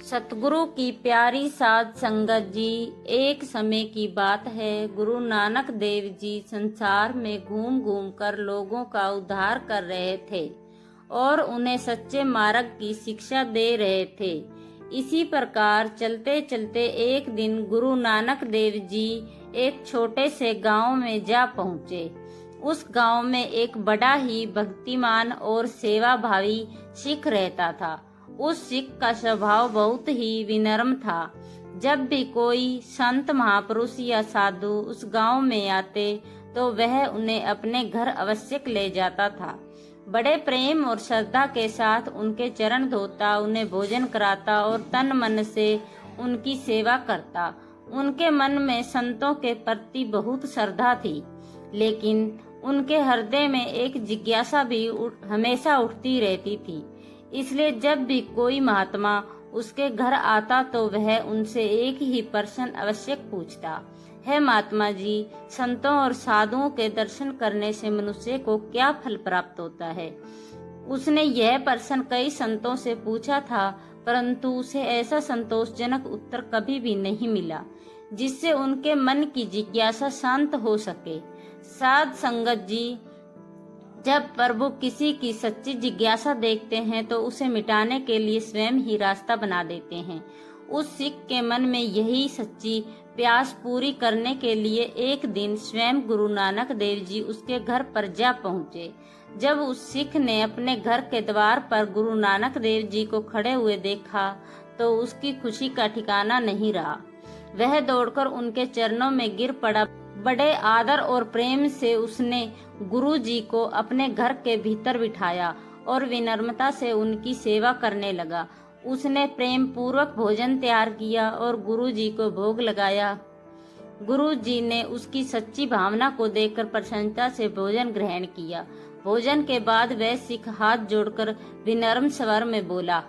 सतगुरु की प्यारी साध संगत जी। एक समय की बात है, गुरु नानक देव जी संसार में घूम घूम कर लोगों का उद्धार कर रहे थे और उन्हें सच्चे मार्ग की शिक्षा दे रहे थे। इसी प्रकार चलते चलते एक दिन गुरु नानक देव जी एक छोटे से गांव में जा पहुँचे। उस गांव में एक बड़ा ही भक्तिमान और सेवाभावी सिख रहता था। उस सिख का स्वभाव बहुत ही विनम्र था। जब भी कोई संत महापुरुष या साधु उस गांव में आते तो वह उन्हें अपने घर अवश्य ले जाता था। बड़े प्रेम और श्रद्धा के साथ उनके चरण धोता, उन्हें भोजन कराता और तन मन से उनकी सेवा करता। उनके मन में संतों के प्रति बहुत श्रद्धा थी, लेकिन उनके हृदय में एक जिज्ञासा भी हमेशा उठती रहती थी। इसलिए जब भी कोई महात्मा उसके घर आता तो वह उनसे एक ही प्रश्न अवश्य पूछता, है महात्मा जी, संतों और साधुओं के दर्शन करने से मनुष्य को क्या फल प्राप्त होता है? उसने यह प्रश्न कई संतों से पूछा था, परंतु उसे ऐसा संतोषजनक उत्तर कभी भी नहीं मिला जिससे उनके मन की जिज्ञासा शांत हो सके। साध संगत जी, जब प्रभु किसी की सच्ची जिज्ञासा देखते हैं तो उसे मिटाने के लिए स्वयं ही रास्ता बना देते हैं। उस सिख के मन में यही सच्ची प्यास पूरी करने के लिए एक दिन स्वयं गुरु नानक देव जी उसके घर पर जा पहुँचे। जब उस सिख ने अपने घर के द्वार पर गुरु नानक देव जी को खड़े हुए देखा तो उसकी खुशी का ठिकाना नहीं रहा। वह दौड़कर उनके चरणों में गिर पड़ा। बड़े आदर और प्रेम से उसने गुरु जी को अपने घर के भीतर बिठाया और विनम्रता से उनकी सेवा करने लगा। उसने प्रेम पूर्वक भोजन तैयार किया और गुरु जी को भोग लगाया। गुरु जी ने उसकी सच्ची भावना को देखकर प्रसन्नता से भोजन ग्रहण किया। भोजन के बाद वह सिख हाथ जोड़कर विनम्र स्वर में बोला,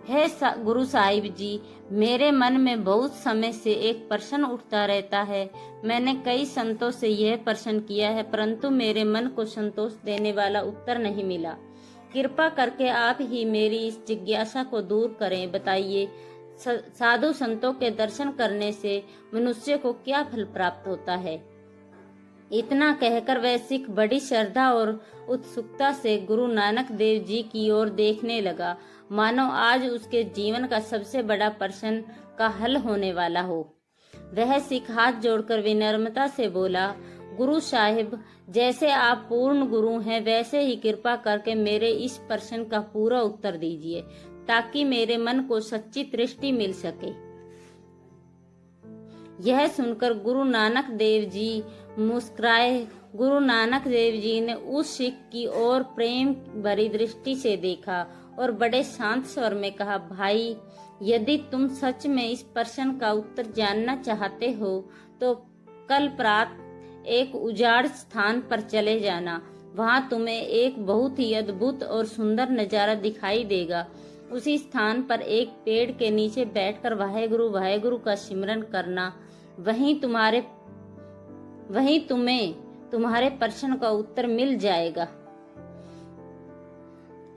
है गुरु साहिब जी, मेरे मन में बहुत समय से एक प्रश्न उठता रहता है। मैंने कई संतों से यह प्रश्न किया है, परंतु मेरे मन को संतोष देने वाला उत्तर नहीं मिला। कृपा करके आप ही मेरी इस जिज्ञासा को दूर करें। बताइए, साधु संतों के दर्शन करने से मनुष्य को क्या फल प्राप्त होता है? इतना कहकर वह सिख बड़ी श्रद्धा और उत्सुकता से गुरु नानक देव जी की ओर देखने लगा, मानो आज उसके जीवन का सबसे बड़ा प्रश्न का हल होने वाला हो। वह सिख हाथ जोड़कर विनम्रता से बोला, गुरु साहिब, जैसे आप पूर्ण गुरु हैं वैसे ही कृपा करके मेरे इस प्रश्न का पूरा उत्तर दीजिए ताकि मेरे मन को सच्ची दृष्टि मिल सके। यह सुनकर गुरु नानक देव जी मुस्कुराए। गुरु नानक देव जी ने उस सिख की ओर प्रेम भरी दृष्टि से देखा और बड़े शांत स्वर में कहा, भाई, यदि तुम सच में इस प्रश्न का उत्तर जानना चाहते हो तो कल प्रातः एक उजाड़ स्थान पर चले जाना। वहां तुम्हें एक बहुत ही अद्भुत और सुंदर नजारा दिखाई देगा। उसी स्थान पर एक पेड़ के नीचे बैठकर वाहेगुरु का सिमरन करना। वहीं तुम्हें तुम्हारे प्रश्न का उत्तर मिल जाएगा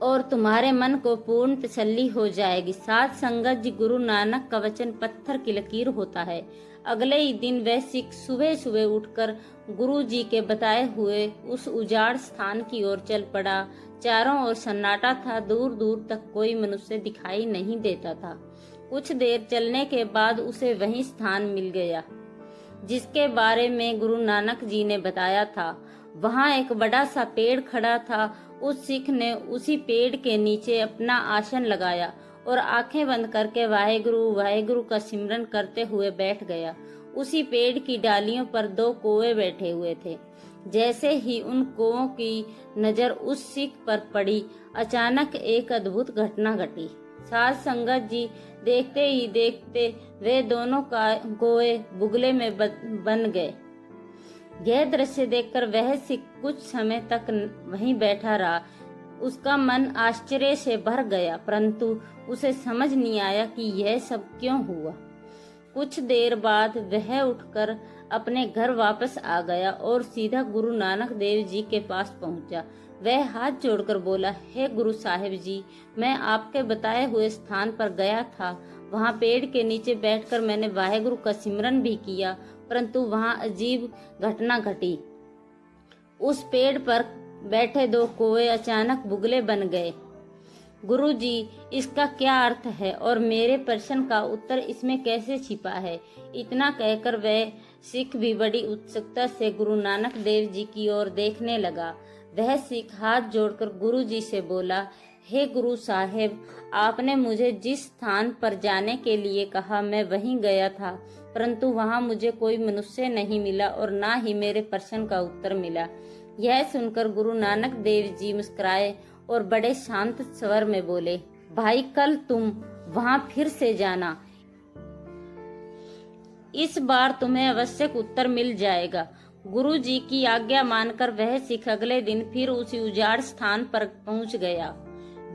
और तुम्हारे मन को पूर्ण तसल्ली हो जाएगी। साध संगत जी, गुरु नानक का वचन पत्थर की लकीर होता है। अगले ही दिन वह सिख सुबह सुबह उठकर गुरु जी के बताए हुए उस उजाड़ स्थान की ओर चल पड़ा। चारों ओर सन्नाटा था, दूर दूर तक कोई मनुष्य दिखाई नहीं देता था। कुछ देर चलने के बाद उसे वही स्थान मिल गया जिसके बारे में गुरु नानक जी ने बताया था। वहां एक बड़ा सा पेड़ खड़ा था। उस सिख ने उसी पेड़ के नीचे अपना आसन लगाया और आंखें बंद करके वाहेगुरु का सिमरन करते हुए बैठ गया। उसी पेड़ की डालियों पर 2 कौवे बैठे हुए थे। जैसे ही उन कौवों की नजर उस सिख पर पड़ी, अचानक एक अद्भुत घटना घटी। साध संगत जी, देखते ही देखते वे दोनों कौवे बुगले में बन गए। यह दृश्य देखकर वह सिख कुछ समय तक वहीं बैठा रहा। उसका मन आश्चर्य से भर गया, परंतु उसे समझ नहीं आया कि यह सब क्यों हुआ। कुछ देर बाद वह उठकर अपने घर वापस आ गया और सीधा गुरु नानक देव जी के पास पहुंचा। वह हाथ जोड़कर बोला, हे गुरु साहिब जी, मैं आपके बताए हुए स्थान पर गया था। वहाँ पेड़ के नीचे बैठकर मैंने वाहेगुरु का सिमरन भी किया, परंतु वहाँ अजीब घटना घटी। उस पेड़ पर बैठे दो कौवे अचानक बुगले बन गए। गुरु जी, इसका क्या अर्थ है और मेरे प्रश्न का उत्तर इसमें कैसे छिपा है? इतना कहकर वह सिख भी बड़ी उत्सुकता से गुरु नानक देव जी की ओर देखने लगा। वह सिख हाथ जोड़कर गुरु जी से बोला, हे गुरु साहेब, आपने मुझे जिस स्थान पर जाने के लिए कहा मैं वहीं गया था, परंतु वहां मुझे कोई मनुष्य नहीं मिला और ना ही मेरे प्रश्न का उत्तर मिला। यह सुनकर गुरु नानक देव जी मुस्कुराए और बड़े शांत स्वर में बोले, भाई कल तुम वहां फिर से जाना, इस बार तुम्हें आवश्यक उत्तर मिल जाएगा। गुरु जी की आज्ञा मानकर वह सिख अगले दिन फिर उसी उजाड़ स्थान पर पहुंच गया।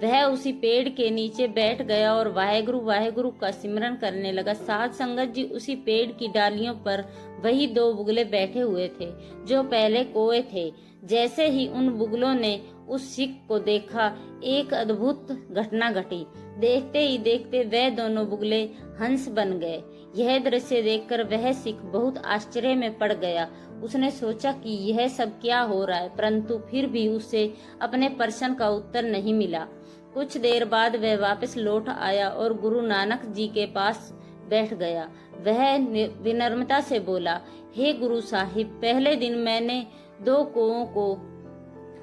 वह उसी पेड़ के नीचे बैठ गया और वाहेगुरु वाहेगुरु का सिमरन करने लगा। साध संगत जी, उसी पेड़ की डालियों पर वही दो बुगले बैठे हुए थे जो पहले कौवे थे। जैसे ही उन बुगलों ने उस सिख को देखा, एक अद्भुत घटना घटी। देखते ही देखते वह दोनों बुगले हंस बन गए। यह दृश्य देखकर वह सिख बहुत आश्चर्य में पड़ गया। उसने सोचा कि यह सब क्या हो रहा है, परंतु फिर भी उसे अपने प्रश्न का उत्तर नहीं मिला। कुछ देर बाद वह वापस लौट आया और गुरु नानक जी के पास बैठ गया। वह विनम्रता से बोला, हे गुरु साहिब, पहले दिन मैंने दो कौवों को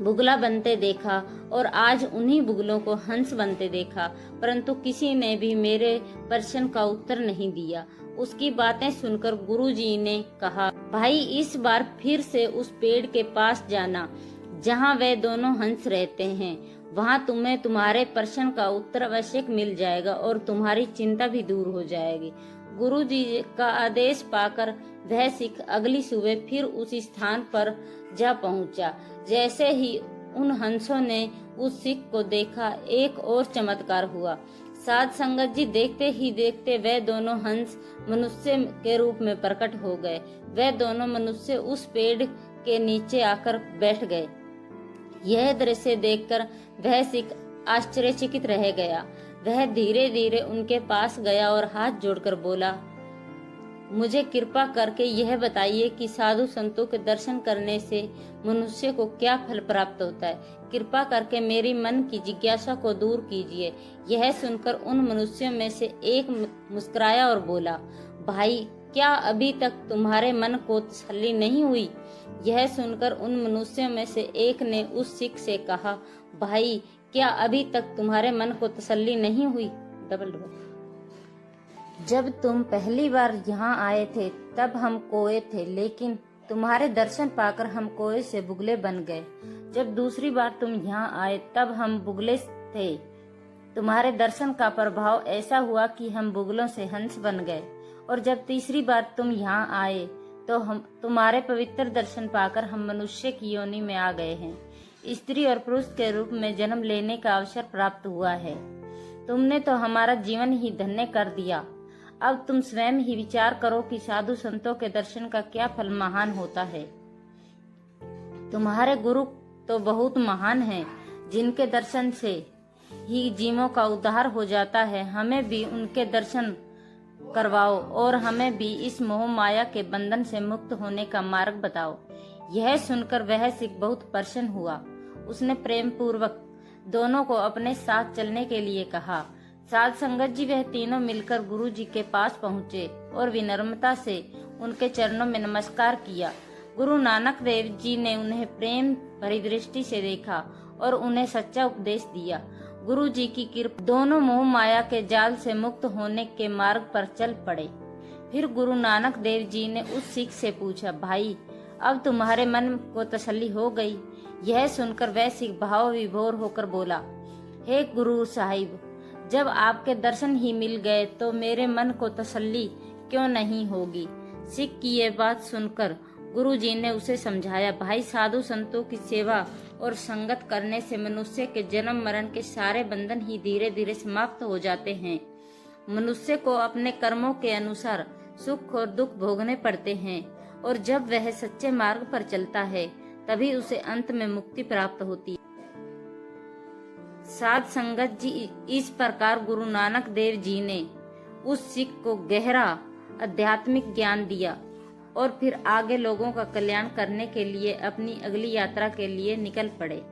बुगला बनते देखा और आज उन्हीं बुगलों को हंस बनते देखा, परंतु किसी ने भी मेरे प्रश्न का उत्तर नहीं दिया। उसकी बातें सुनकर गुरुजी ने कहा, भाई इस बार फिर से उस पेड़ के पास जाना जहाँ वे दोनों हंस रहते हैं। वहाँ तुम्हें तुम्हारे प्रश्न का उत्तर अवश्य मिल जाएगा और तुम्हारी चिंता भी दूर हो जाएगी। गुरुजी का आदेश पाकर वह सिख अगली सुबह फिर उसी स्थान पर जा पहुंचा। जैसे ही उन हंसों ने उस सिख को देखा, एक और चमत्कार हुआ। साध संगत जी, देखते ही देखते वे दोनों हंस मनुष्य के रूप में प्रकट हो गए। वे दोनों मनुष्य उस पेड़ के नीचे आकर बैठ गए। यह दृश्य देखकर वह सिख आश्चर्यचकित रह गया। वह धीरे धीरे उनके पास गया और हाथ जोड़कर बोला, मुझे कृपा करके यह बताइए कि साधु संतों के दर्शन करने से मनुष्य को क्या फल प्राप्त होता है। कृपा करके मेरी मन की जिज्ञासा को दूर कीजिए। यह सुनकर उन मनुष्यों में से एक मुस्कुराया और बोला, भाई क्या अभी तक तुम्हारे मन को तसल्ली नहीं हुई? यह सुनकर उन मनुष्यों में से एक ने उस सिख से कहा, भाई क्या अभी तक तुम्हारे मन को तसल्ली नहीं हुई? डबल जब तुम पहली बार यहाँ आए थे तब हम कोए थे, लेकिन तुम्हारे दर्शन पाकर हम कोए से बुगले बन गए। जब दूसरी बार तुम यहाँ आए तब हम बुगले थे। तुम्हारे दर्शन का प्रभाव ऐसा हुआ कि हम बुगलों से हंस बन गए। और जब तीसरी बार तुम यहाँ आए तो हम तुम्हारे पवित्र दर्शन पाकर हम मनुष्य की योनि में आ गए हैं। स्त्री और पुरुष के रूप में जन्म लेने का अवसर प्राप्त हुआ है। तुमने तो हमारा जीवन ही धन्य कर दिया। अब तुम स्वयं ही विचार करो कि साधु संतों के दर्शन का क्या फल महान होता है। तुम्हारे गुरु तो बहुत महान हैं, जिनके दर्शन से ही जीवों का उद्धार हो जाता है। हमें भी उनके दर्शन करवाओ और हमें भी इस मोह माया के बंधन से मुक्त होने का मार्ग बताओ। यह सुनकर वह सिख बहुत प्रसन्न हुआ। उसने प्रेम पूर्वक दोनों को अपने साथ चलने के लिए कहा। साध संगत जी, वह तीनों मिलकर गुरु जी के पास पहुँचे और विनम्रता से उनके चरणों में नमस्कार किया। गुरु नानक देव जी ने उन्हें प्रेम भरी दृष्टि से देखा और उन्हें सच्चा उपदेश दिया। गुरु जी की कृपा दोनों मोह माया के जाल से मुक्त होने के मार्ग पर चल पड़े। फिर गुरु नानक देव जी ने उस सिख से पूछा, भाई अब तुम्हारे मन को तसल्ली हो गई? यह सुनकर वह सिख भाव विभोर होकर बोला, हे गुरु साहिब, जब आपके दर्शन ही मिल गए तो मेरे मन को तसल्ली क्यों नहीं होगी? सिख की यह बात सुनकर गुरु जी ने उसे समझाया, भाई साधु संतों की सेवा और संगत करने से मनुष्य के जन्म मरण के सारे बंधन ही धीरे धीरे समाप्त हो जाते हैं। मनुष्य को अपने कर्मों के अनुसार सुख और दुख भोगने पड़ते हैं और जब वह सच्चे मार्ग पर चलता है तभी उसे अंत में मुक्ति प्राप्त होती है। साध संगत जी, इस प्रकार गुरु नानक देव जी ने उस सिख को गहरा आध्यात्मिक ज्ञान दिया और फिर आगे लोगों का कल्याण करने के लिए अपनी अगली यात्रा के लिए निकल पड़े।